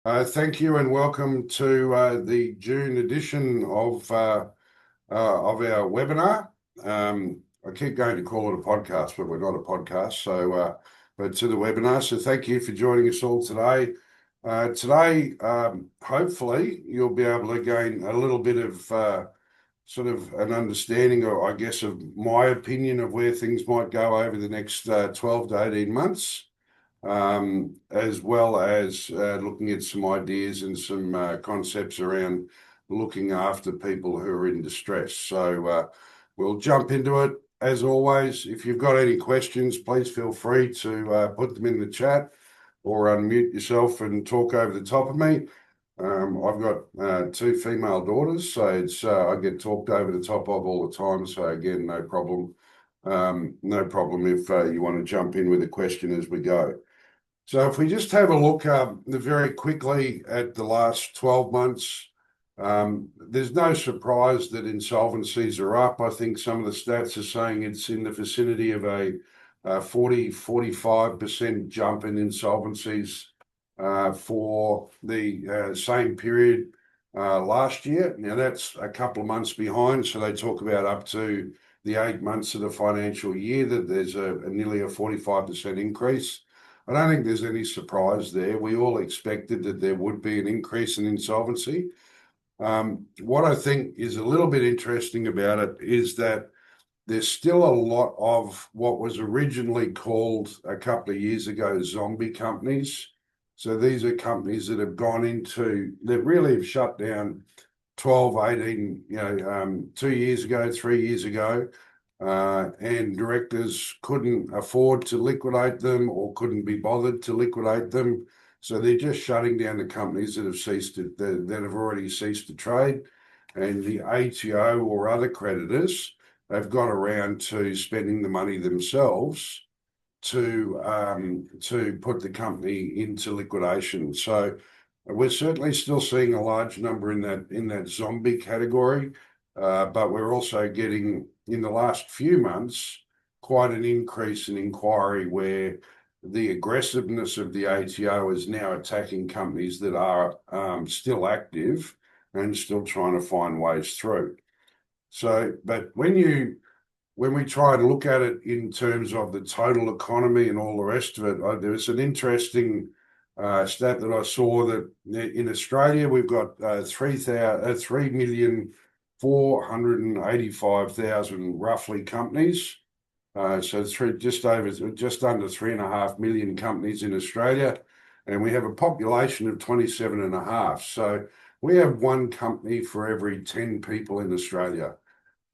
Thank you and welcome to the June edition of our webinar. I keep going to call it a podcast, but we're not a podcast. But to the webinar. So thank you for joining us all today. Hopefully, you'll be able to gain a little bit of sort of an understanding, or I guess, of my opinion of where things might go over the next 12 to 18 months. As well as looking at some ideas and some concepts around looking after people who are in distress. So we'll jump into it. As always, if you've got any questions, please feel free to put them in the chat or unmute yourself and talk over the top of me. I've got two female daughters, so I get talked over the top of all the time. So again, no problem. No problem if you want to jump in with a question as we go. So if we just have a look very quickly at the last 12 months, there's no surprise that insolvencies are up. I think some of the stats are saying it's in the vicinity of a 45% jump in insolvencies for the same period last year. Now that's a couple of months behind, so they talk about up to the 8 months of the financial year that there's nearly a 45% increase. I don't think there's any surprise there. We all expected that there would be an increase in insolvency. What I think is a little bit interesting about it is that there's still a lot of what was originally called a couple of years ago zombie companies. So these are companies that have that really have shut down 12, 18, 2 years ago, 3 years ago. And directors couldn't afford to liquidate them or couldn't be bothered to liquidate them. So they're just shutting down the companies that have already ceased to trade. And the ATO or other creditors have got around to spending the money themselves to put the company into liquidation. So we're certainly still seeing a large number in that zombie category, but we're also getting, in the last few months, quite an increase in inquiry where the aggressiveness of the ATO is now attacking companies that are still active and still trying to find ways through. So, but when we try and look at it in terms of the total economy and all the rest of it, there was an interesting stat that I saw that in Australia we've got 3,485,000 roughly companies. So just under 3.5 million companies in Australia, and we have a population of 27.5. So we have one company for every 10 people in Australia.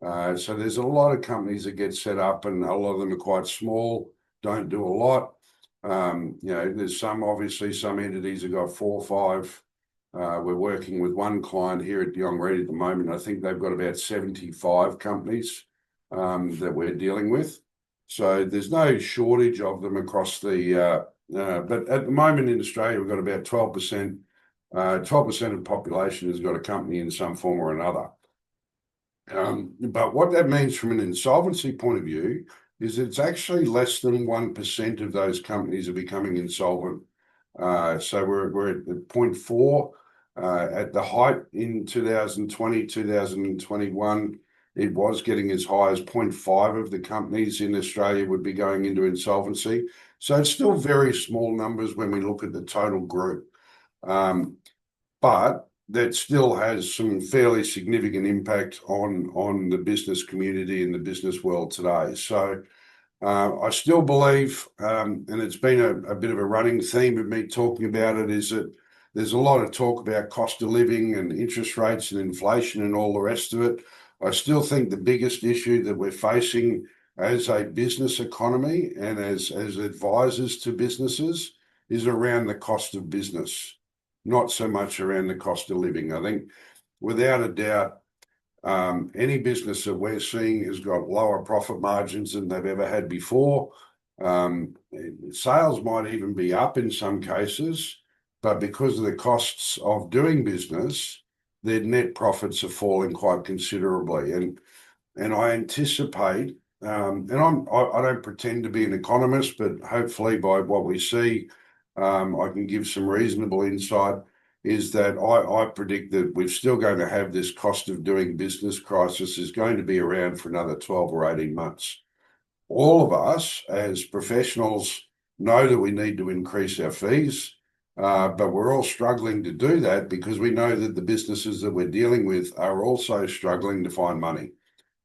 So there's a lot of companies that get set up, and a lot of them are quite small, don't do a lot. There's obviously some entities have got 4 or 5. We're working with one client here at Jonge at the moment. I think they've got about 75 companies that we're dealing with. So there's no shortage of them across but at the moment in Australia, we've got about 12%. 12% of the population has got a company in some form or another. But what that means from an insolvency point of view is it's actually less than 1% of those companies are becoming insolvent. So we're at 0.4. At the height in 2020, 2021, it was getting as high as 0.5 of the companies in Australia would be going into insolvency. So it's still very small numbers when we look at the total group. But that still has some fairly significant impact on the business community and the business world today. So I still believe, and it's been a bit of a running theme of me talking about it, is that there's a lot of talk about cost of living and interest rates and inflation and all the rest of it. I still think the biggest issue that we're facing as a business economy and as advisors to businesses is around the cost of business, not so much around the cost of living. I think without a doubt, any business that we're seeing has got lower profit margins than they've ever had before. Sales might even be up in some cases, but because of the costs of doing business, their net profits are falling quite considerably. And I anticipate, and I don't pretend to be an economist, but hopefully by what we see, I can give some reasonable insight. is that I predict that we're still going to have this cost of doing business crisis is going to be around for another 12 or 18 months. All of us as professionals know that we need to increase our fees, but we're all struggling to do that because we know that the businesses that we're dealing with are also struggling to find money.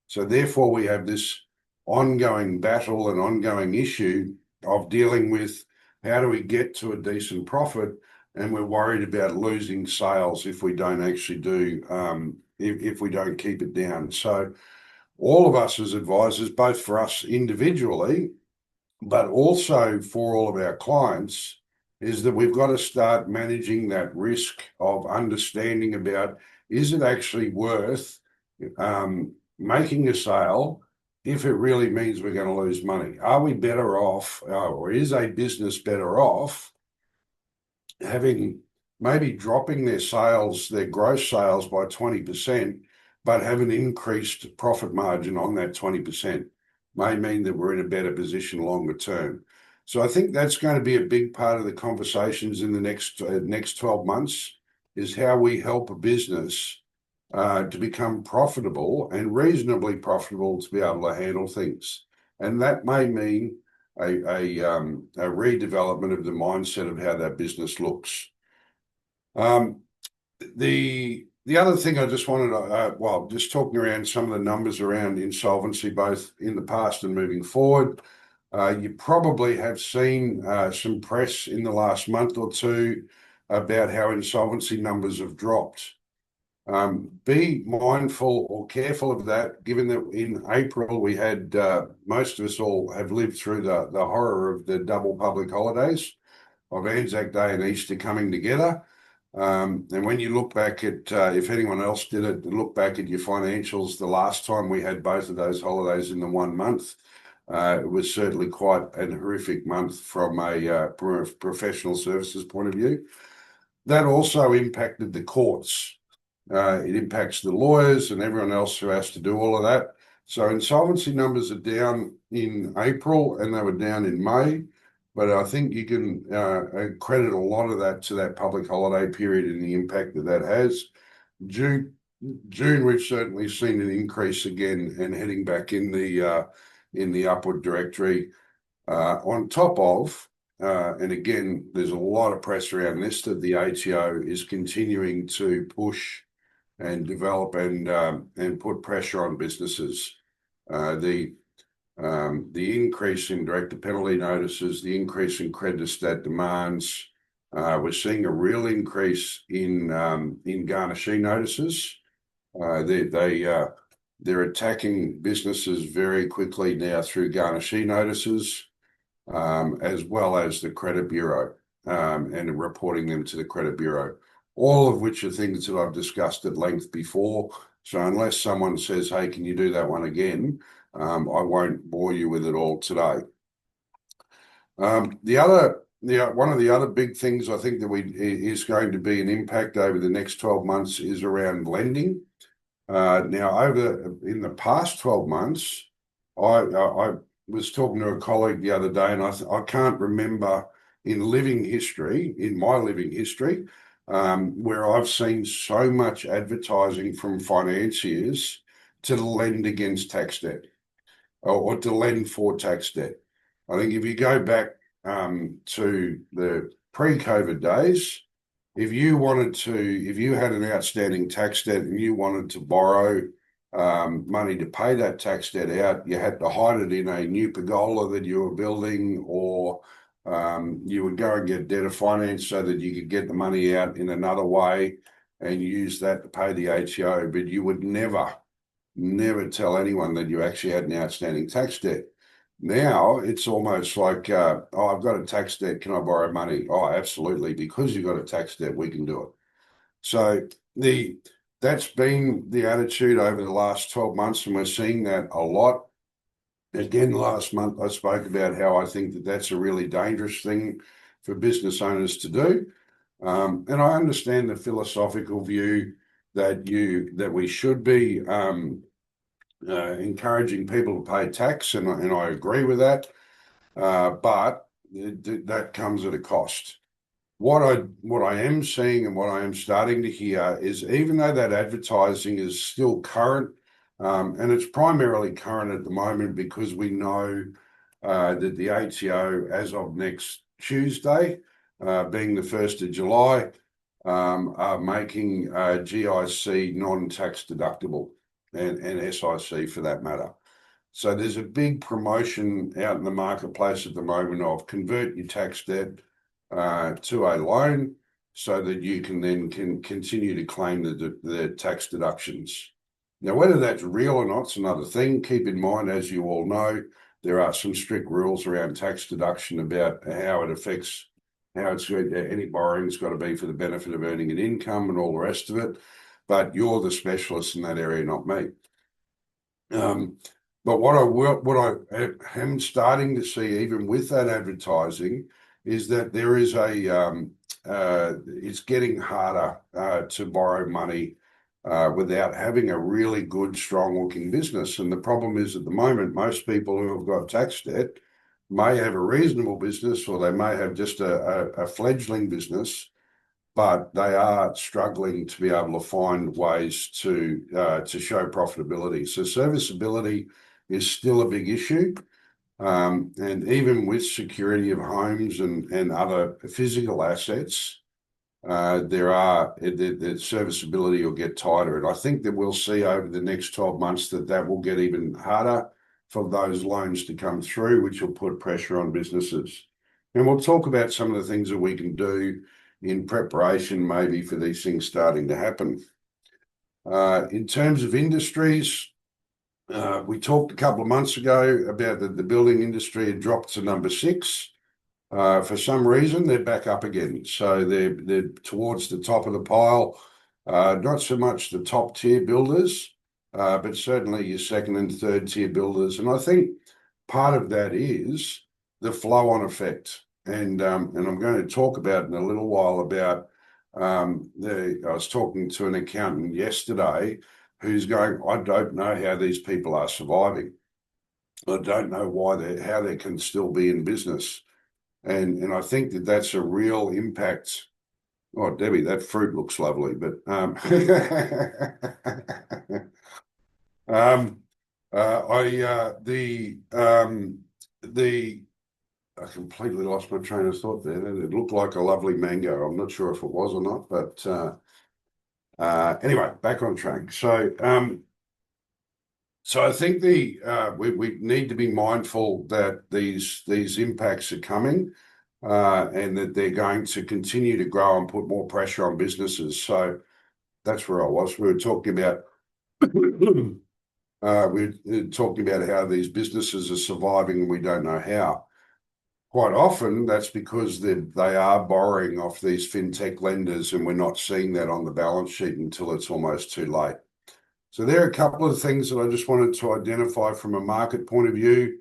So therefore, we have this ongoing battle and ongoing issue of dealing with how do we get to a decent profit, and we're worried about losing sales if we don't actually do, if we don't keep it down. So all of us as advisors, both for us individually, but also for all of our clients, is that we've got to start managing that risk of understanding about, is it actually worth making a sale if it really means we're going to lose money? Are we better off, or is a business better off having maybe dropping their sales, their gross sales by 20%, but have an increased profit margin on that 20%? May mean that we're in a better position longer term. So I think that's going to be a big part of the conversations in the next 12 months, is how we help a business to become profitable and reasonably profitable to be able to handle things. And that may mean a redevelopment of the mindset of how that business looks. The other thing I just wanted to, just talking around some of the numbers around insolvency, both in the past and moving forward. You probably have seen some press in the last month or two about how insolvency numbers have dropped. Be mindful or careful of that, given that in April we had, most of us all have lived through the horror of the double public holidays of Anzac Day and Easter coming together. And when you look back at, if anyone else did it, look back at your financials, the last time we had both of those holidays in the 1 month, it was certainly quite a horrific month from a professional services point of view. That also impacted the courts. It impacts the lawyers and everyone else who has to do all of that. So insolvency numbers are down in April and they were down in May. But I think you can credit a lot of that to that public holiday period and the impact that that has. June, we've certainly seen an increase again and heading back in the upward directory. On top of, and again, there's a lot of press around this, that the ATO is continuing to push and develop and put pressure on businesses. The increase in director penalty notices, the increase in creditor stat demands, we're seeing a real increase in garnishee notices. They're attacking businesses very quickly now through garnishee notices, as well as the credit bureau, and reporting them to the credit bureau. All of which are things that I've discussed at length before. So unless someone says, "Hey, can you do that one again?" I won't bore you with it all today. One of the other big things I think that is going to be an impact over the next 12 months is around lending. Now, in the past 12 months, I was talking to a colleague the other day, and I can't remember in my living history, where I've seen so much advertising from financiers to lend against tax debt or to lend for tax debt. I think if you go back to the pre-COVID days, if you had an outstanding tax debt and you wanted to borrow money to pay that tax debt out, you had to hide it in a new pergola that you were building, or you would go and get debtor finance so that you could get the money out in another way and use that to pay the ATO. But you would never tell anyone that you actually had an outstanding tax debt. Now it's almost like, oh, I've got a tax debt, can I borrow money? Oh, absolutely, because you've got a tax debt, we can do it. So that's been the attitude over the last 12 months, and we're seeing that a lot. Again, last month I spoke about how I think that that's a really dangerous thing for business owners to do. And I understand the philosophical view that we should be encouraging people to pay tax, and I agree with that. But that comes at a cost. what I am seeing and what I am starting to hear is, even though that advertising is still current, and it's primarily current at the moment because we know that the ATO, as of next Tuesday, being the 1st of July, are making GIC non-tax deductible, and SIC for that matter. So there's a big promotion out in the marketplace at the moment of convert your tax debt to a loan so that you can then continue to claim the tax deductions. Now, whether that's real or not is another thing. Keep in mind, as you all know, there are some strict rules around tax deduction about how it affects, how it's any borrowing's got to be for the benefit of earning an income and all the rest of it. But you're the specialist in that area, not me. But what I am starting to see, even with that advertising, is that there is it's getting harder to borrow money without having a really good, strong-looking business. And the problem is, at the moment, most people who have got tax debt may have a reasonable business, or they may have just a fledgling business, but they are struggling to be able to find ways to show profitability. So serviceability is still a big issue. And even with security of homes and other physical assets, the serviceability will get tighter. And I think that we'll see over the next 12 months that will get even harder for those loans to come through, which will put pressure on businesses. And we'll talk about some of the things that we can do in preparation maybe for these things starting to happen. In terms of industries, we talked a couple of months ago about the building industry had dropped to number 6. For some reason, they're back up again. So they're towards the top of the pile. Not so much the top tier builders, but certainly your second and third tier builders. And I think part of that is the flow-on effect. And I'm going to talk about in a little while about I was talking to an accountant yesterday who's going, I don't know how these people are surviving. I don't know how they can still be in business. And I think that that's a real impact. Oh, Debbie, that fruit looks lovely, but I completely lost my train of thought there. It looked like a lovely mango. I'm not sure if it was or not, but anyway, back on track. So I think we need to be mindful that these impacts are coming, and that they're going to continue to grow and put more pressure on businesses. So that's where I was. We were talking about how these businesses are surviving and we don't know how. Quite often, that's because they are borrowing off these fintech lenders, and we're not seeing that on the balance sheet until it's almost too late. So there are a couple of things that I just wanted to identify from a market point of view.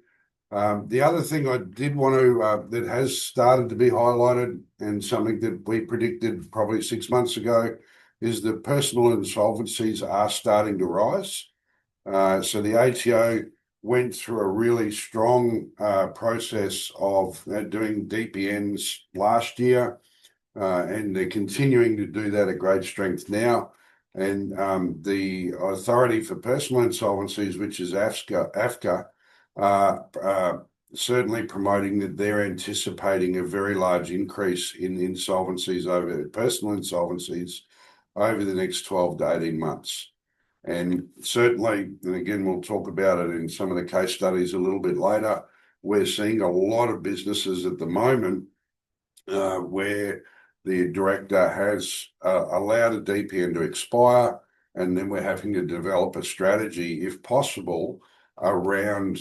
The other thing I did want to, that has started to be highlighted, and something that we predicted probably 6 months ago, is that personal insolvencies are starting to rise. So the ATO went through a really strong process of doing DPNs last year, and they're continuing to do that at great strength now. And the Authority for Personal Insolvencies, which is AFCA, certainly promoting that they're anticipating a very large increase in insolvencies over personal insolvencies over the next 12 to 18 months. And certainly, and again, we'll talk about it in some of the case studies a little bit later, we're seeing a lot of businesses at the moment where the director has allowed a DPN to expire, and then we're having to develop a strategy, if possible, around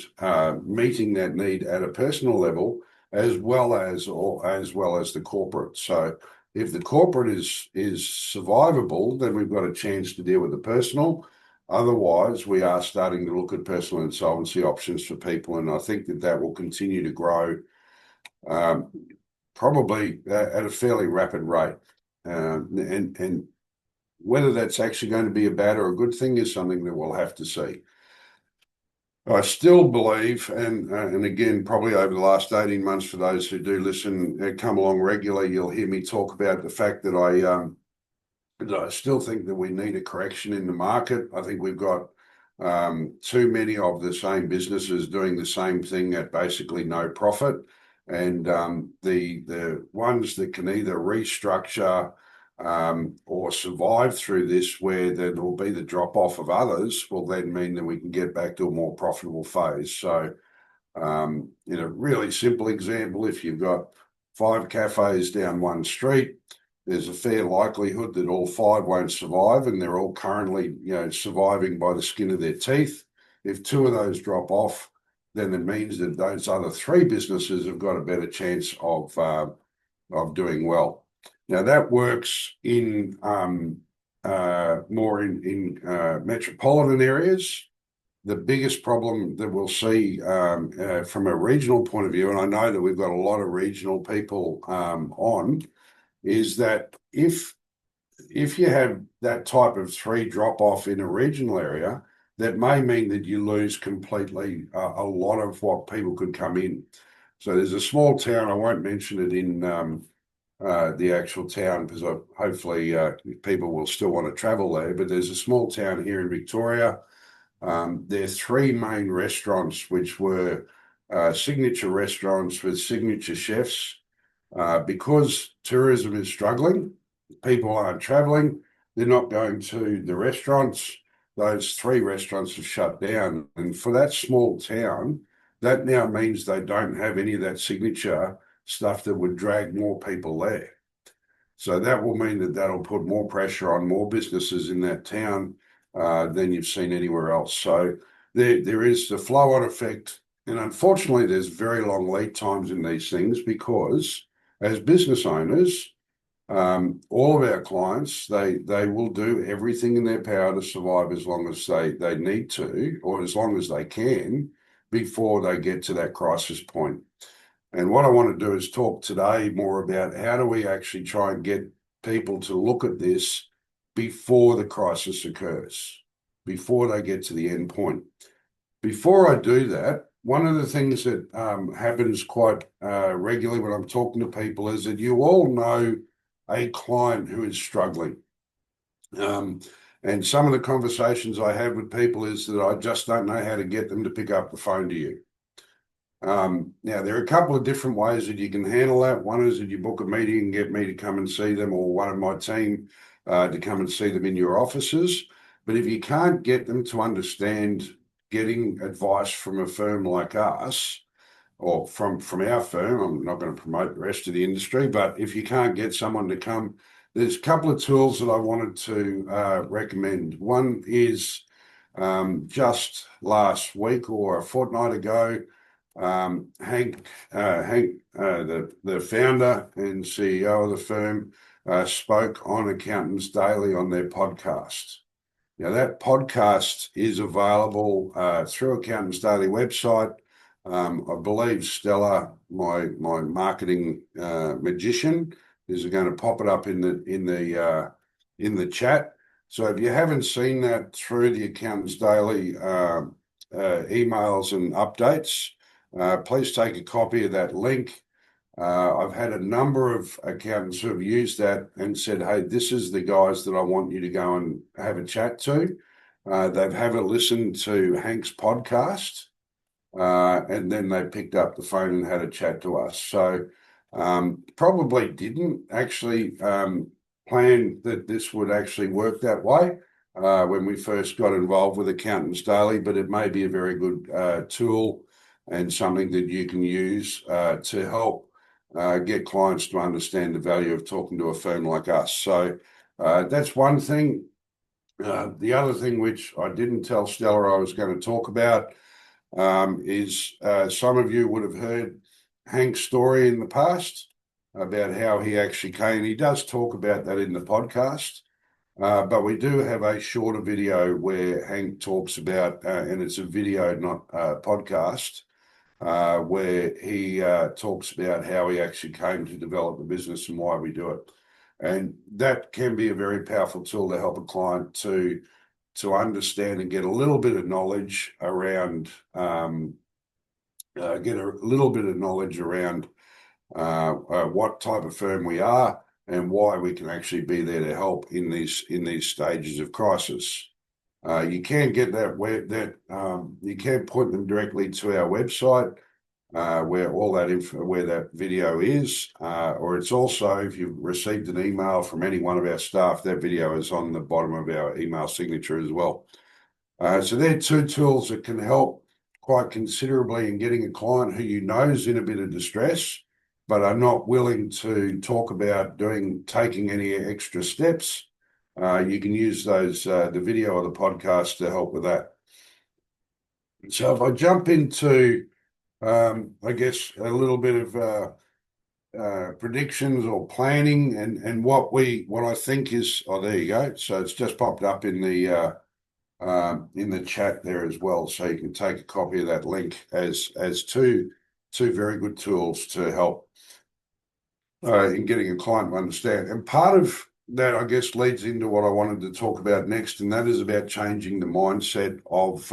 meeting that need at a personal level, as well as the corporate. So if the corporate is survivable, then we've got a chance to deal with the personal. Otherwise, we are starting to look at personal insolvency options for people, and I think that will continue to grow, probably at a fairly rapid rate. And whether that's actually going to be a bad or a good thing is something that we'll have to see. I still believe, and again, probably over the last 18 months, for those who do listen, come along regularly, you'll hear me talk about the fact that I still think that we need a correction in the market. I think we've got too many of the same businesses doing the same thing at basically no profit. And the ones that can either restructure or survive through this, where there will be the drop off of others, will then mean that we can get back to a more profitable phase. So, in a really simple example, if you've got 5 cafes down one street, there's a fair likelihood that all 5 won't survive, and they're all currently, surviving by the skin of their teeth. If 2 of those drop off, then it means that those other 3 businesses have got a better chance of doing well. Now that works in more in metropolitan areas. The biggest problem that we'll see from a regional point of view, and I know that we've got a lot of regional people on, is that if you have that type of 3 drop off in a regional area, that may mean that you lose completely a lot of what people could come in. So there's a small town, I won't mention it in the actual town, because hopefully people will still want to travel there, but there's a small town here in Victoria. There are 3 main restaurants which were signature restaurants with signature chefs. Because tourism is struggling, people aren't traveling, they're not going to the restaurants. Those 3 restaurants have shut down. And for that small town, that now means they don't have any of that signature stuff that would drag more people there. So that will mean that that'll put more pressure on more businesses in that town than you've seen anywhere else. So there is the flow-on effect. And unfortunately, there's very long lead times in these things, because as business owners, all of our clients, they will do everything in their power to survive as long as they need to, or as long as they can, before they get to that crisis point. And what I want to do is talk today more about how do we actually try and get people to look at this before the crisis occurs, before they get to the end point. Before I do that, one of the things that happens quite regularly when I'm talking to people is that you all know a client who is struggling. And some of the conversations I have with people is that I just don't know how to get them to pick up the phone to you. Now, there are a couple of different ways that you can handle that. One is that you book a meeting and get me to come and see them, or one of my team to come and see them in your offices. But if you can't get them to understand getting advice from a firm like us, or from our firm, I'm not going to promote the rest of the industry, but if you can't get someone to come, there's a couple of tools that I wanted to recommend. One is just last week or a fortnight ago, Hank, the founder and CEO of the firm, spoke on Accountants Daily on their podcast. Now, that podcast is available through Accountants Daily website. I believe Stella, my marketing magician, is going to pop it up in the chat. So if you haven't seen that through the Accountants Daily emails and updates, please take a copy of that link. I've had a number of accountants who have used that and said, hey, this is the guys that I want you to go and have a chat to. They've had a listen to Hank's podcast, and then they picked up the phone and had a chat to us. So probably didn't actually plan that this would actually work that way when we first got involved with Accountants Daily, but it may be a very good tool and something that you can use to help get clients to understand the value of talking to a firm like us. So that's one thing. The other thing, which I didn't tell Stella I was going to talk about, is some of you would have heard Hank's story in the past about how he actually came. He does talk about that in the podcast, but we do have a shorter video where Hank talks about, and it's a video, not a podcast, where he talks about how he actually came to develop the business and why we do it. And that can be a very powerful tool to help a client to to understand and get a little bit of knowledge around what type of firm we are and why we can actually be there to help in these stages of crisis. You can get you can point them directly to our website where all that where that video is, or it's also, if you've received an email from any one of our staff, that video is on the bottom of our email signature as well. So they're two tools that can help quite considerably in getting a client who you know is in a bit of distress, but are not willing to talk about taking any extra steps. You can use those, the video or the podcast to help with that. So if I jump into, I guess, a little bit of predictions or planning and what I think is, oh, there you go. So it's just popped up in the chat there as well. So you can take a copy of that link as two very good tools to help in getting a client to understand. And part of that, I guess, leads into what I wanted to talk about next, and that is about changing the mindset of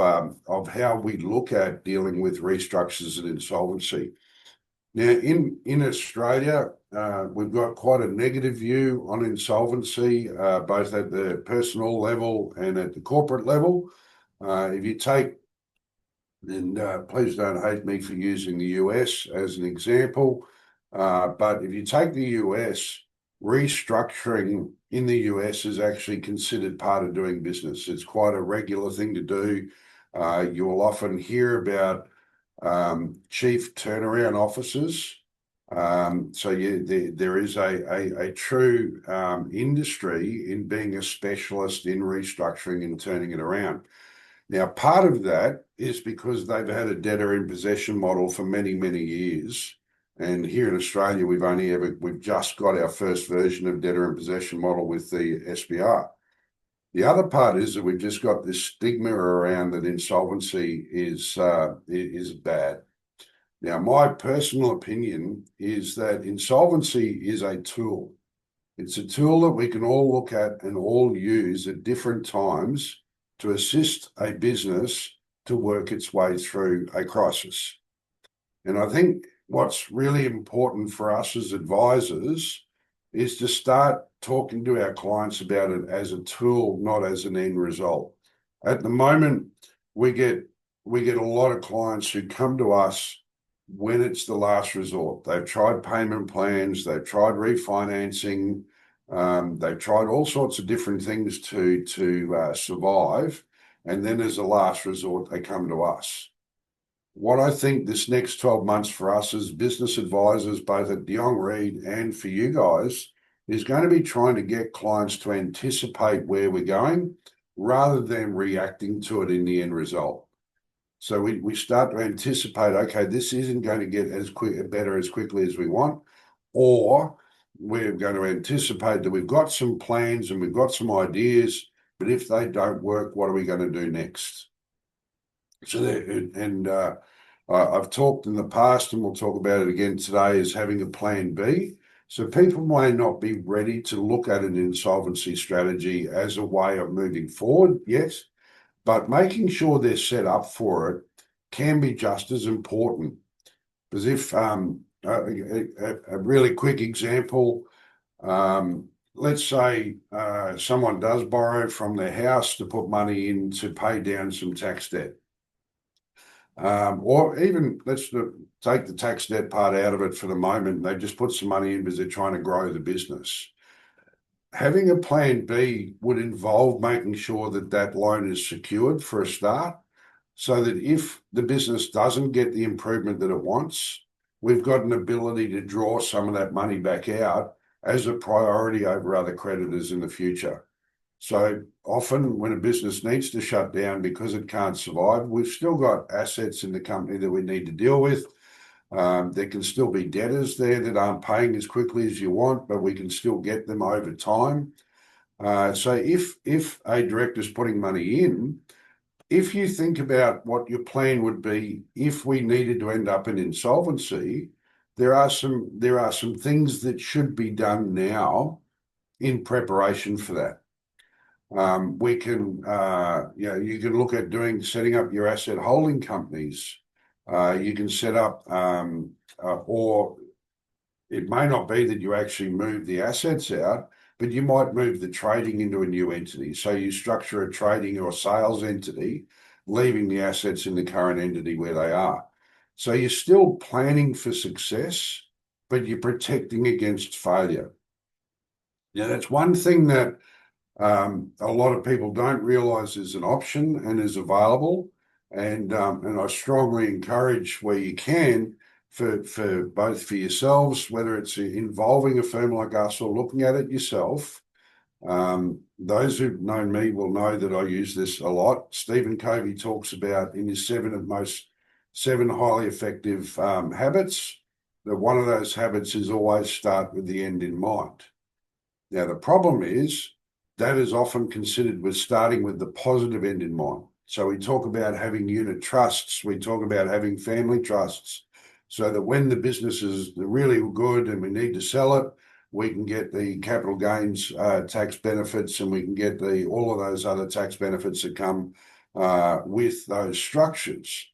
how we look at dealing with restructures and insolvency. Now, in Australia, we've got quite a negative view on insolvency, both at the personal level and at the corporate level. If you take, and please don't hate me for using the US as an example, but if you take the US, restructuring in the US is actually considered part of doing business. It's quite a regular thing to do. You will often hear about chief turnaround officers. There is a true industry in being a specialist in restructuring and turning it around. Now, part of that is because they've had a debtor in possession model for many, many years. And here in Australia, we've just got our first version of debtor in possession model with the SBR. The other part is that we've just got this stigma around that insolvency is bad. Now, my personal opinion is that insolvency is a tool. It's a tool that we can all look at and all use at different times to assist a business to work its way through a crisis. And I think what's really important for us as advisors is to start talking to our clients about it as a tool, not as an end result. At the moment, we get a lot of clients who come to us when it's the last resort. They've tried payment plans, they've tried refinancing, they've tried all sorts of different things to survive, and then as a last resort, they come to us. What I think this next 12 months for us as business advisors, both at Jonge Reed and for you guys, is going to be trying to get clients to anticipate where we're going rather than reacting to it in the end result. So we start to anticipate, okay, this isn't going to get better as quickly as we want, or we're going to anticipate that we've got some plans and we've got some ideas, but if they don't work, what are we going to do next? So I've talked in the past, and we'll talk about it again today, is having a plan B. So people may not be ready to look at an insolvency strategy as a way of moving forward yet, but making sure they're set up for it can be just as important. Because if a really quick example, let's say someone does borrow from their house to put money in to pay down some tax debt. Or even let's take the tax debt part out of it for the moment. They just put some money in because they're trying to grow the business. Having a plan B would involve making sure that that loan is secured for a start, so that if the business doesn't get the improvement that it wants, we've got an ability to draw some of that money back out as a priority over other creditors in the future. So often when a business needs to shut down because it can't survive, we've still got assets in the company that we need to deal with. There can still be debtors there that aren't paying as quickly as you want, but we can still get them over time. So if a director's putting money in, if you think about what your plan would be if we needed to end up in insolvency, there are some things that should be done now in preparation for that. We can, you can look at setting up your asset holding companies. You can set up, or it may not be that you actually move the assets out, but you might move the trading into a new entity. So you structure a trading or sales entity, leaving the assets in the current entity where they are. So you're still planning for success, but you're protecting against failure. Now, that's one thing that a lot of people don't realise is an option and is available. And I strongly encourage where you can for both for yourselves, whether it's involving a firm like us or looking at it yourself. Those who've known me will know that I use this a lot. Stephen Covey talks about in his seven highly effective habits, that one of those habits is always start with the end in mind. Now, the problem is that is often considered with starting with the positive end in mind. So we talk about having unit trusts, we talk about having family trusts, so that when the business is really good and we need to sell it, we can get the capital gains tax benefits, and we can get all of those other tax benefits that come with those structures.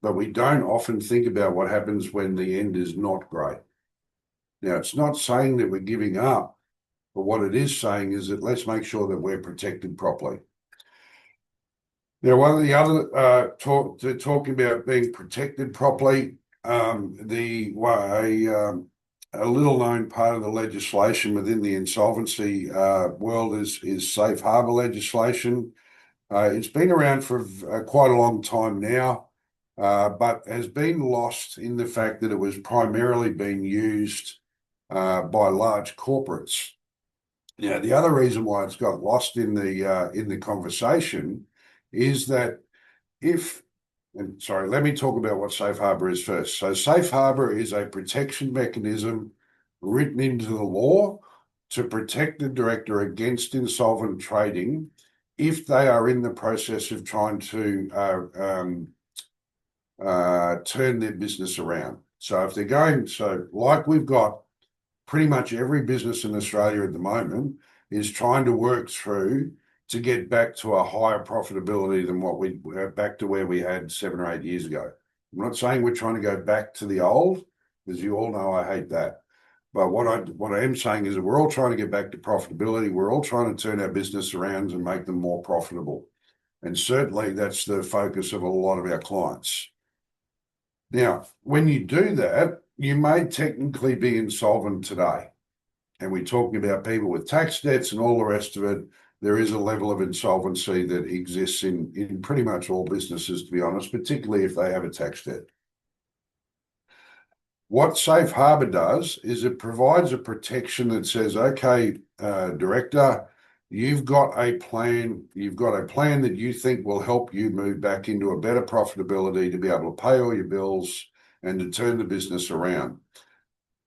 But we don't often think about what happens when the end is not great. Now, it's not saying that we're giving up, but what it is saying is that let's make sure that we're protected properly. Now, one of the other talking about being protected properly, a little known part of the legislation within the insolvency world is Safe Harbour legislation. It's been around for quite a long time now, but has been lost in the fact that it was primarily being used by large corporates. Yeah, the other reason why it's got lost in the conversation is that let me talk about what Safe Harbour is first. So Safe Harbour is a protection mechanism written into the law to protect the director against insolvent trading if they are in the process of trying to turn their business around. So if they're like we've got pretty much every business in Australia at the moment is trying to work through to get back to a higher profitability than back to where we had 7 or 8 years ago. I'm not saying we're trying to go back to the old, because you all know I hate that. But what I am saying is that we're all trying to get back to profitability. We're all trying to turn our business around and make them more profitable. And certainly that's the focus of a lot of our clients. Now, when you do that, you may technically be insolvent today. And we're talking about people with tax debts and all the rest of it. There is a level of insolvency that exists in pretty much all businesses, to be honest, particularly if they have a tax debt. What Safe Harbour does is it provides a protection that says, okay, director, you've got a plan that you think will help you move back into a better profitability to be able to pay all your bills and to turn the business around.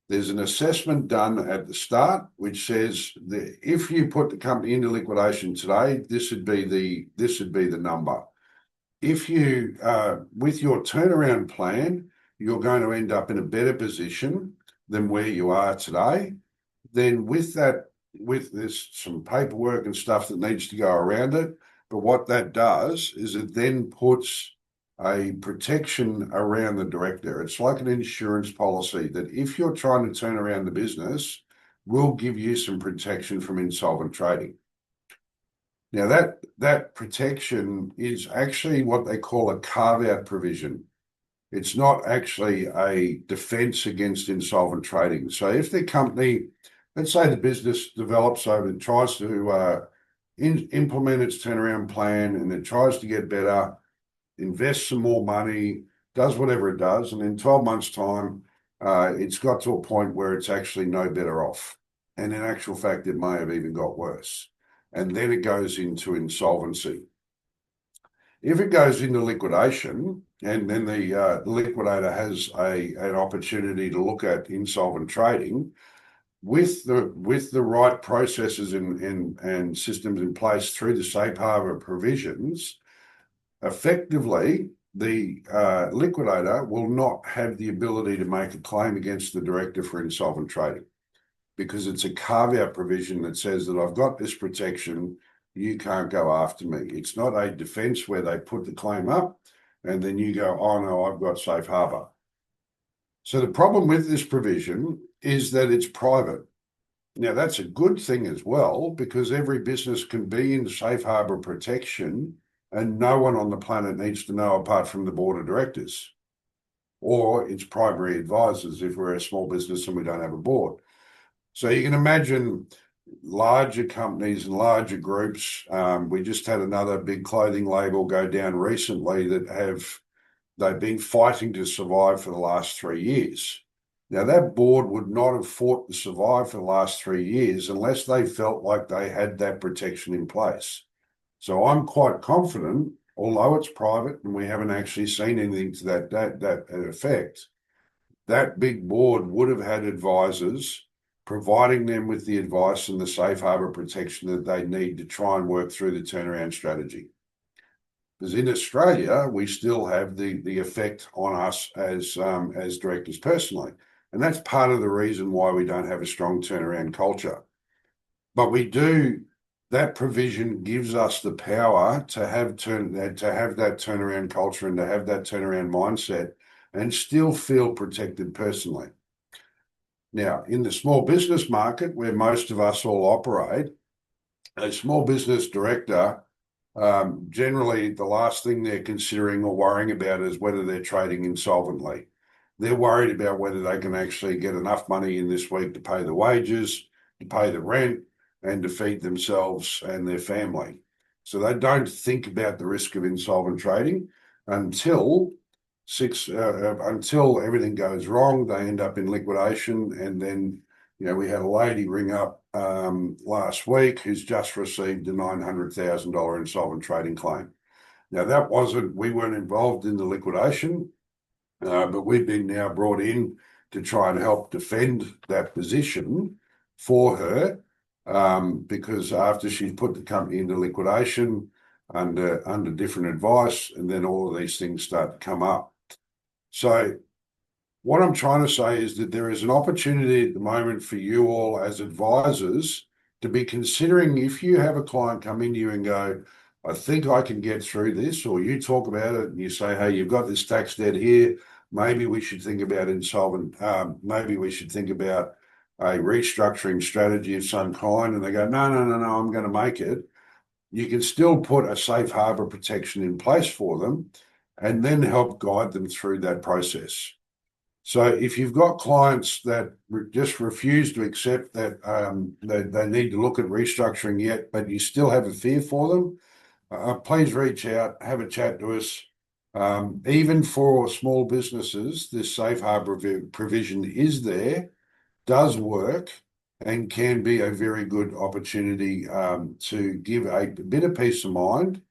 There's an assessment done at the start which says that if you put the company into liquidation today, this would be the number. If you with your turnaround plan, you're going to end up in a better position than where you are today. Then with there's some paperwork and stuff that needs to go around it. But what that does is it then puts a protection around the director. It's like an insurance policy that if you're trying to turn around the business, will give you some protection from insolvent trading. Now that protection is actually what they call a carve-out provision. It's not actually a defense against insolvent trading. So if the company, let's say the business develops over and tries to implement its turnaround plan and it tries to get better, invest some more money, does whatever it does, and in 12 months' time, it's got to a point where it's actually no better off. And in actual fact, it may have even got worse. And then it goes into insolvency. If it goes into liquidation, and then the liquidator has an opportunity to look at insolvent trading, with the right processes and systems in place through the Safe Harbour provisions, effectively, the liquidator will not have the ability to make a claim against the director for insolvent trading, because it's a carve-out provision that says that I've got this protection you can't go after me. It's not a defence where they put the claim up and then you go, oh no, I've got safe harbour. So the problem with this provision is that it's private. Now, that's a good thing as well, because every business can be in safe harbour protection and no one on the planet needs to know apart from the board of directors or its primary advisors if we're a small business and we don't have a board. So you can imagine larger companies and larger groups. We just had another big clothing label go down recently they've been fighting to survive for the last 3 years. Now, that board would not have fought to survive for the last 3 years unless they felt like they had that protection in place. So I'm quite confident, although it's private and we haven't actually seen anything to that effect, that big board would have had advisors providing them with the advice and the safe harbour protection that they need to try and work through the turnaround strategy. Because in Australia, we still have the effect on us as directors personally. And that's part of the reason why we don't have a strong turnaround culture. But we do, that provision gives us the power to have that turnaround culture and to have that turnaround mindset and still feel protected personally. Now, in the small business market, where most of us all operate, a small business director, generally the last thing they're considering or worrying about is whether they're trading insolvently. They're worried about whether they can actually get enough money in this week to pay the wages, to pay the rent, and to feed themselves and their family. So they don't think about the risk of insolvent trading until everything goes wrong. They end up in liquidation, and then we had a lady ring up last week who's just received a $900,000 insolvent trading claim. Now we weren't involved in the liquidation, but we've been now brought in to try and help defend that position for her, because after she's put the company into liquidation under different advice, and then all of these things start to come up. So what I'm trying to say is that there is an opportunity at the moment for you all as advisors to be considering, if you have a client come into you and go, I think I can get through this, or you talk about it and you say, hey, you've got this tax debt here, maybe we should think about maybe we should think about a restructuring strategy of some kind, and they go, no, I'm going to make it. You can still put a safe harbour protection in place for them and then help guide them through that process. So if you've got clients that just refuse to accept that they need to look at restructuring yet, but you still have a fear for them, please reach out, have a chat to us. Even for small businesses, this safe harbour provision is there, does work, and can be a very good opportunity to give a bit of peace of mind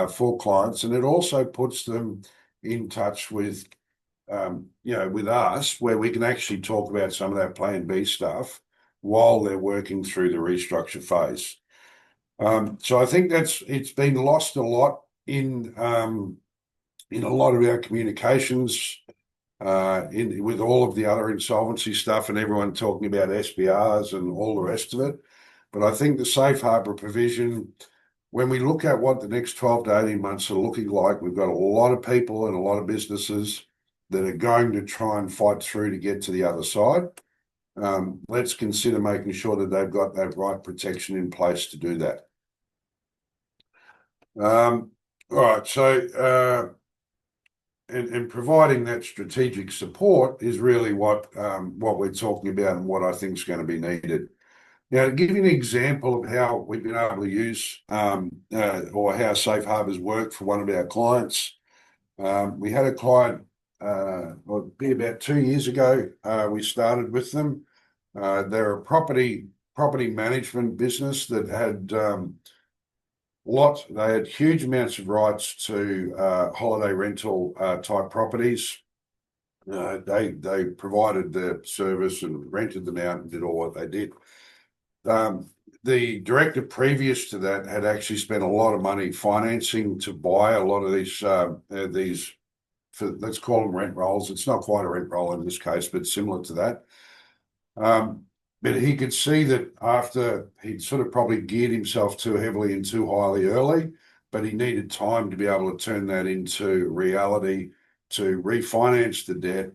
for clients. And it also puts them in touch with with us, where we can actually talk about some of that Plan B stuff while they're working through the restructure phase. So I think it's been lost a lot in a lot of our communications with all of the other insolvency stuff and everyone talking about SBRs and all the rest of it. But I think the safe harbour provision, when we look at what the next 12 to 18 months are looking like, we've got a lot of people and a lot of businesses that are going to try and fight through to get to the other side. Let's consider making sure that they've got that right protection in place to do that. All right, so and providing that strategic support is really what we're talking about and what I think is going to be needed. Now, to give you an example of how we've been able to use or how Safe Harbour's worked for one of our clients, we had a client be about 2 years ago. We started with them. They're a property management business that had they had huge amounts of rights to holiday rental type properties. They provided the service and rented them out and did all what they did. The director previous to that had actually spent a lot of money financing to buy a lot of these let's call them rent rolls. It's not quite a rent roll in this case, but similar to that. But he could see that after he'd sort of probably geared himself too heavily and too highly early, but he needed time to be able to turn that into reality to refinance the debt.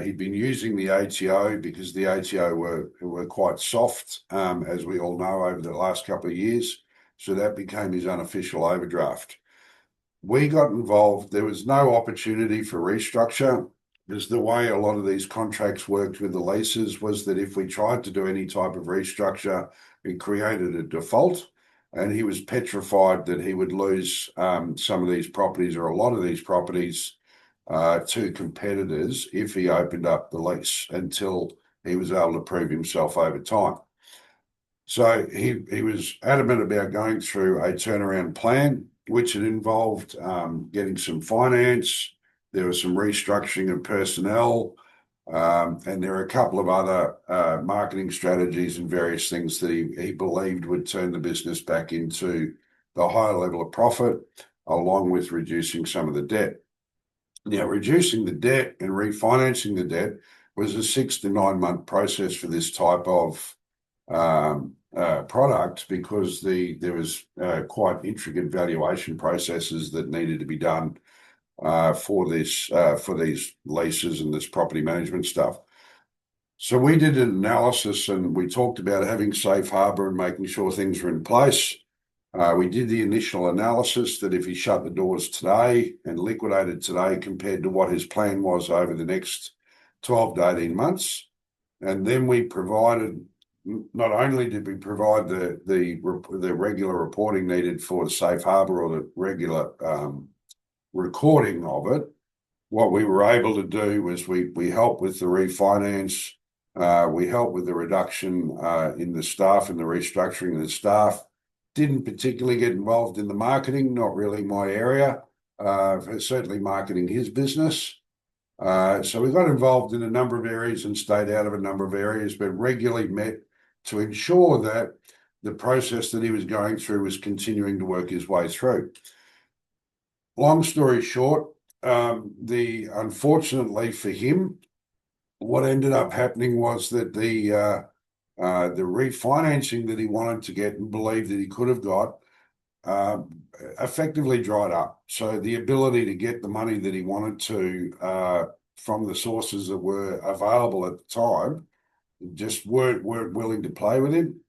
He'd been using the ATO because the ATO were quite soft, as we all know, over the last couple of years. So that became his unofficial overdraft. We got involved. There was no opportunity for restructure because the way a lot of these contracts worked with the leases was that if we tried to do any type of restructure, it created a default. And he was petrified that he would lose some of these properties or a lot of these properties to competitors if he opened up the lease until he was able to prove himself over time. So he was adamant about going through a turnaround plan, which had involved getting some finance. There was some restructuring of personnel, and there are a couple of other marketing strategies and various things that he believed would turn the business back into the higher level of profit, along with reducing some of the debt. Now, reducing the debt and refinancing the debt was a 6 to 9 month process for this type of product because there was quite intricate valuation processes that needed to be done for these leases and this property management stuff. So we did an analysis and we talked about having Safe Harbour and making sure things were in place. We did the initial analysis that if he shut the doors today and liquidated today compared to what his plan was over the next 12 to 18 months. And then we provided, not only did we provide the regular reporting needed for the Safe Harbour or the regular recording of it, what we were able to do was we helped with the refinance, we helped with the reduction in the staff and the restructuring of the staff. Didn't particularly get involved in the marketing, not really my area, certainly marketing his business. So we got involved in a number of areas and stayed out of a number of areas, but regularly met to ensure that the process that he was going through was continuing to work his way through. Long story short, unfortunately for him, what ended up happening was that the refinancing that he wanted to get and believed that he could have got effectively dried up. So the ability to get the money that he wanted to from the sources that were available at the time just weren't willing to play with him.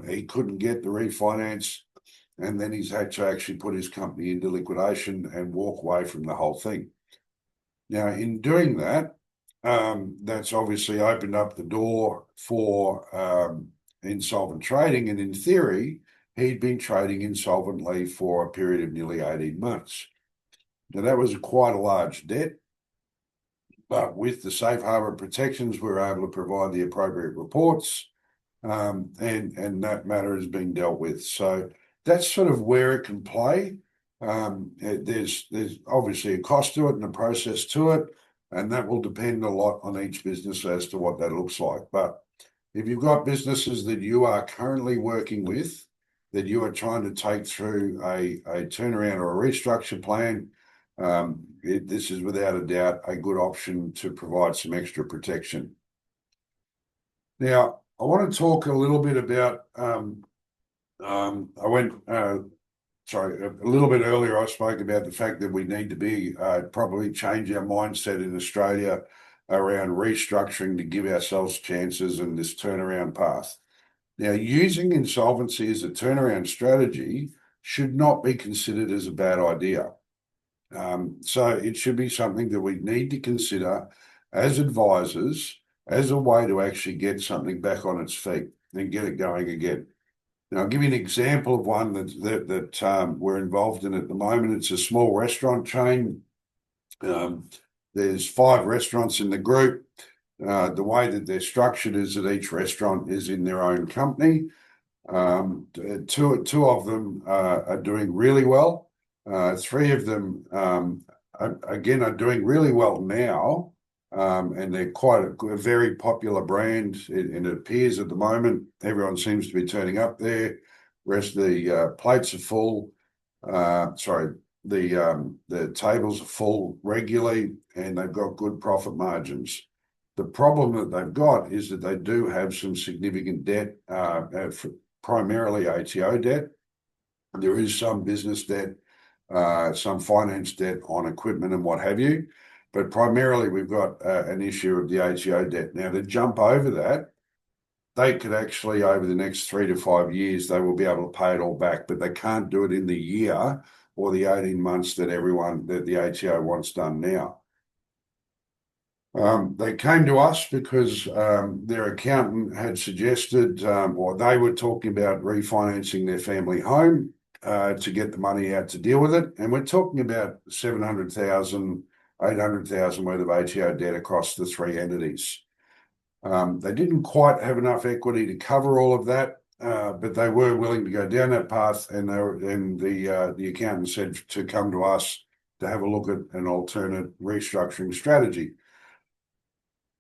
He couldn't get the refinance, and then he's had to actually put his company into liquidation and walk away from the whole thing. Now, in doing that, that's obviously opened up the door for insolvent trading. And in theory, he'd been trading insolvently for a period of nearly 18 months. Now, that was quite a large debt. But with the Safe Harbour protections, we were able to provide the appropriate reports, and that matter has been dealt with. So that's sort of where it can play. There's obviously a cost to it and a process to it, and that will depend a lot on each business as to what that looks like. But if you've got businesses that you are currently working with, that you are trying to take through a turnaround or a restructure plan, this is without a doubt a good option to provide some extra protection. Now, I want to talk a little bit about, a little bit earlier I spoke about the fact that we need to be probably change our mindset in Australia around restructuring to give ourselves chances in this turnaround path. Now, using insolvency as a turnaround strategy should not be considered as a bad idea. So it should be something that we need to consider as advisors as a way to actually get something back on its feet and get it going again. Now, I'll give you an example of one that we're involved in at the moment. It's a small restaurant chain. There's 5 restaurants in the group. The way that they're structured is that each restaurant is in their own company. Two of them are doing really well. 3 of them, again, are doing really well now, and they're quite a very popular brand. And it appears at the moment everyone seems to be turning up there. Rest of the plates are full. The tables are full regularly, and they've got good profit margins. The problem that they've got is that they do have some significant debt, primarily ATO debt. There is some business debt, some finance debt on equipment and what have you, but primarily we've got an issue of the ATO debt. Now, to jump over that, they could actually, over the next 3 to 5 years, they will be able to pay it all back, but they can't do it in the year or the 18 months that the ATO wants done now. They came to us because their accountant had suggested, or they were talking about refinancing their family home to get the money out to deal with it. And we're talking about 700,000, 800,000 worth of ATO debt across the three entities. They didn't quite have enough equity to cover all of that, but they were willing to go down that path, and the accountant said to come to us to have a look at an alternate restructuring strategy.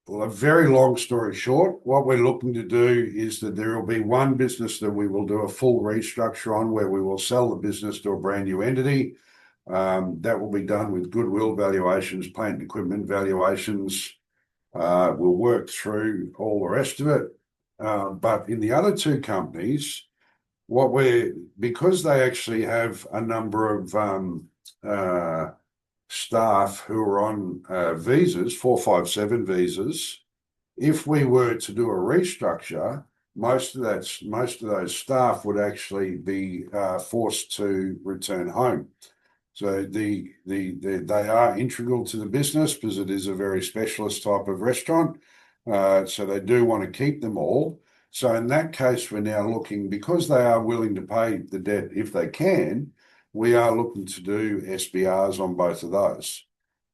Well, a very long story short, what we're looking to do is that there will be one business that we will do a full restructure on, where we will sell the business to a brand new entity. That will be done with goodwill valuations, plant and equipment valuations. We'll work through all the rest of it. But in the other two companies, because they actually have a number of staff who are on visas, 457 visas, if we were to do a restructure, most of those staff would actually be forced to return home. So they are integral to the business because it is a very specialist type of restaurant. So they do want to keep them all. So in that case, we're now looking, because they are willing to pay the debt if they can, we are looking to do SBRs on both of those.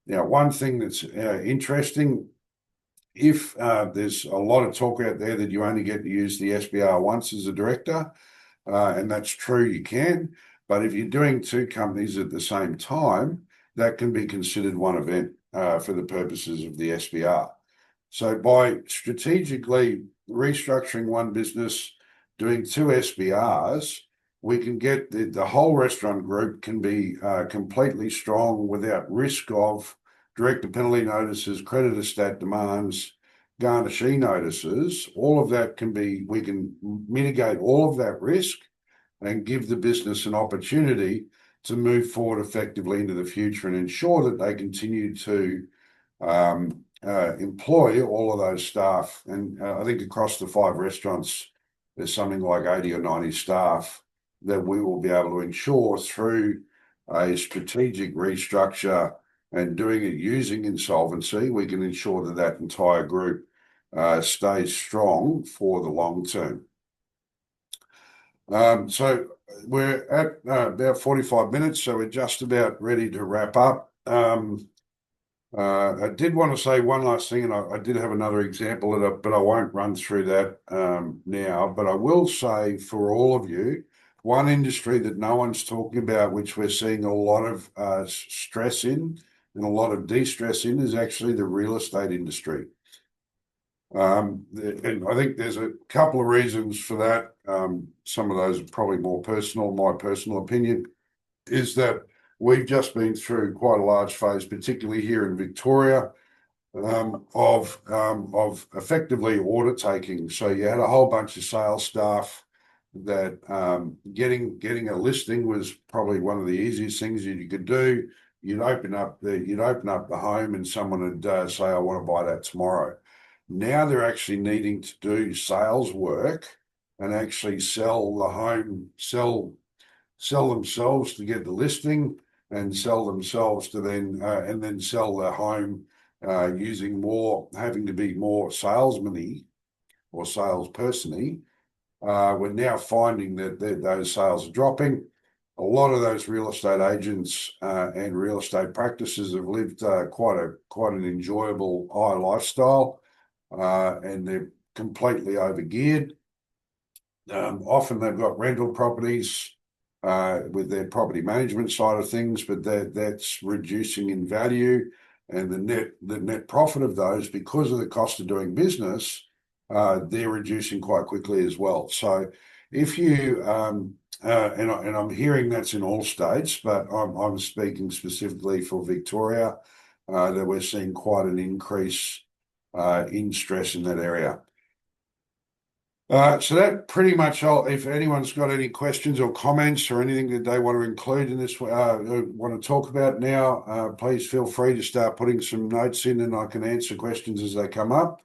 Now, one thing that's interesting, if there's a lot of talk out there that you only get to use the SBR once as a director, and that's true, you can, but if you're doing two companies at the same time, that can be considered one event for the purposes of the SBR. So by strategically restructuring one business, doing two SBRs, we can get the whole restaurant group can be completely strong without risk of director penalty notices, creditor stat demands, garnishee notices. All of that we can mitigate all of that risk and give the business an opportunity to move forward effectively into the future and ensure that they continue to employ all of those staff. And I think across the 5 restaurants, there's something like 80 or 90 staff that we will be able to ensure through a strategic restructure and doing it using insolvency, we can ensure that that entire group stays strong for the long term. So we're at about 45 minutes, so we're just about ready to wrap up. I did want to say one last thing, and I did have another example of it, but I won't run through that now. But I will say for all of you, one industry that no one's talking about, which we're seeing a lot of stress in and a lot of de-stress in, is actually the real estate industry. And I think there's a couple of reasons for that. Some of those are probably more personal. My personal opinion is that we've just been through quite a large phase, particularly here in Victoria, of effectively order taking. So you had a whole bunch of sales staff that getting a listing was probably one of the easiest things that you could do. You'd open up the home and someone would say, "I want to buy that tomorrow." Now they're actually needing to do sales work and actually sell the home, sell themselves to get the listing, and sell themselves to then sell their home having to be more salesman-y or salesperson-y. We're now finding that those sales are dropping. A lot of those real estate agents and real estate practices have lived quite an enjoyable high lifestyle, and they're completely overgeared. Often they've got rental properties with their property management side of things, but that's reducing in value, and the net profit of those, because of the cost of doing business, they're reducing quite quickly as well. So if you and I'm hearing that's in all states, but I'm speaking specifically for Victoria, that we're seeing quite an increase in stress in that area. So that pretty much all. If anyone's got any questions or comments or anything that they want to include in this, want to talk about now, please feel free to start putting some notes in, and I can answer questions as they come up.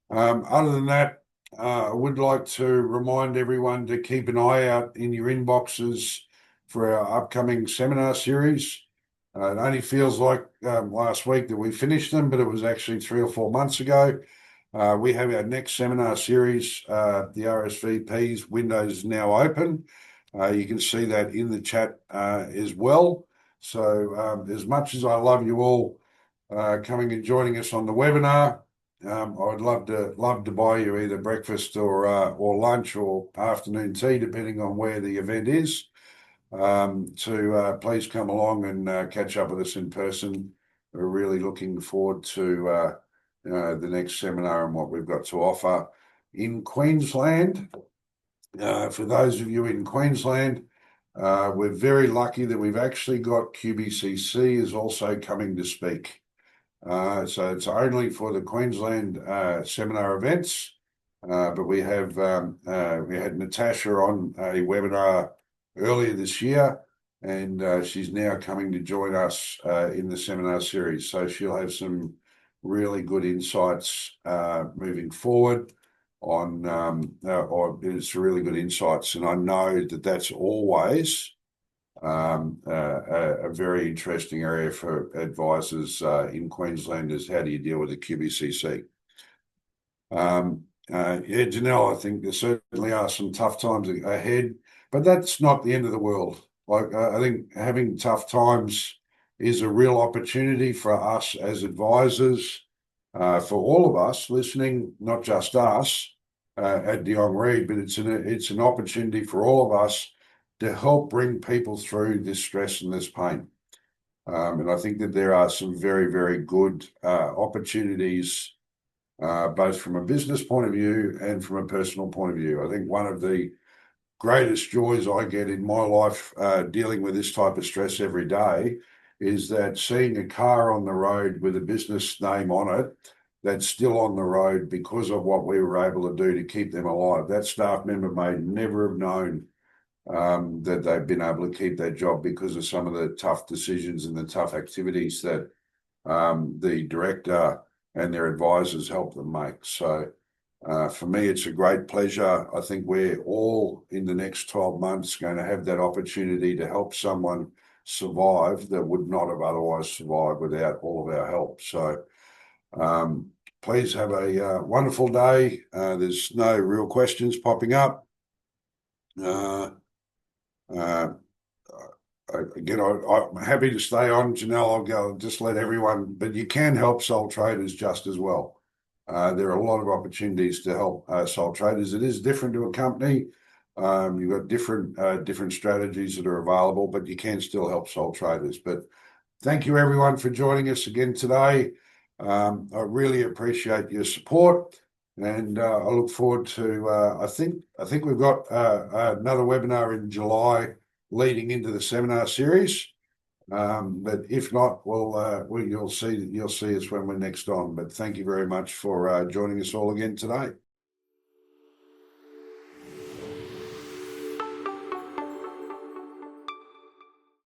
Other than that, I would like to remind everyone to keep an eye out in your inboxes for our upcoming seminar series. It only feels like last week that we finished them, but it was actually 3 or 4 months ago. We have our next seminar series, the RSVP's window is now open. You can see that in the chat as well. So as much as I love you all coming and joining us on the webinar, I'd love to buy you either breakfast or lunch or afternoon tea, depending on where the event is. To please come along and catch up with us in person. We're really looking forward to the next seminar and what we've got to offer in Queensland. For those of you in Queensland, we're very lucky that we've actually got QBCC is also coming to speak. So it's only for the Queensland seminar events, but we had Natasha on a webinar earlier this year, and she's now coming to join us in the seminar series. So she'll have some really good insights moving forward on, or it's really good insights, and I know that that's always a very interesting area for advisors in Queensland is how do you deal with the QBCC. Janelle, I think there certainly are some tough times ahead, but that's not the end of the world. Like I think having tough times is a real opportunity for us as advisors, for all of us listening, not just us at Jonge Reed, but it's an opportunity for all of us to help bring people through this stress and this pain. And I think that there are some very, very good opportunities, both from a business point of view and from a personal point of view. I think one of the greatest joys I get in my life dealing with this type of stress every day is that seeing a car on the road with a business name on it that's still on the road because of what we were able to do to keep them alive. That staff member may never have known that they've been able to keep their job because of some of the tough decisions and the tough activities that the director and their advisors help them make. So for me, it's a great pleasure. I think we're all in the next 12 months going to have that opportunity to help someone survive that would not have otherwise survived without all of our help. So please have a wonderful day. There's no real questions popping up. Again, I'm happy to stay on, Janelle. I'll go just let everyone, but you can help sole traders just as well. There are a lot of opportunities to help sole traders. It is different to a company. You've got different strategies that are available, but you can still help sole traders. But thank you everyone for joining us again today. I really appreciate your support, and I look forward to. I think we've got another webinar in July leading into the seminar series. But if not, you'll see us when we're next on. But thank you very much for joining us all again today.